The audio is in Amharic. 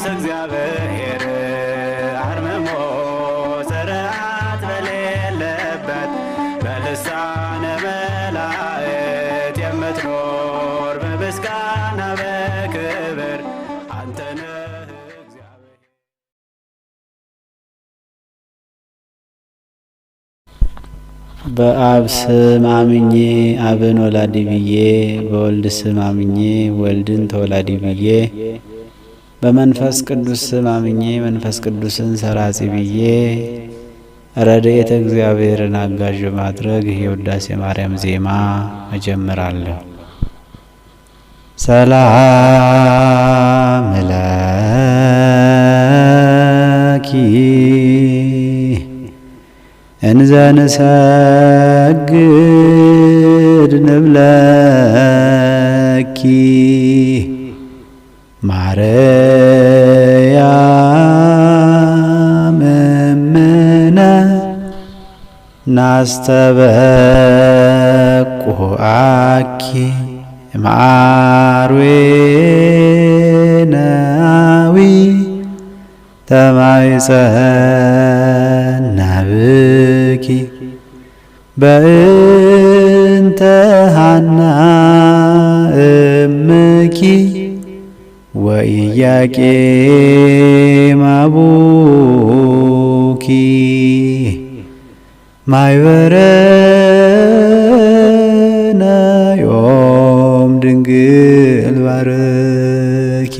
ቅዱስ እግዚአብሔር አርምሞ ስርዓት በሌለበት በልሳነ መላእክት የምትኖር በምስጋና በክብር አንተ ነህ እግዚአብሔር። በአብ ስም አምኜ አብን ወላዲ ብዬ፣ በወልድ ስም አምኜ ወልድን ተወላዲ ብዬ፣ በመንፈስ ቅዱስ ስም አምኜ መንፈስ ቅዱስን ሰራጺ ብዬ ረድኤተ እግዚአብሔርን አጋዥ ማድረግ የውዳሴ ማርያም ዜማ እጀምራለሁ። ሰላም ለኪ እንዘ ንሰግድ ንብለኪ ማርያም እምነ ናስተበቁአኪ እምአርዌናዊ ተማይጸናብኪ በእንተ ሐና እምኪ ወኢያቄም አቡኪ ማኅበረነ ዮም ድንግል ባርኪ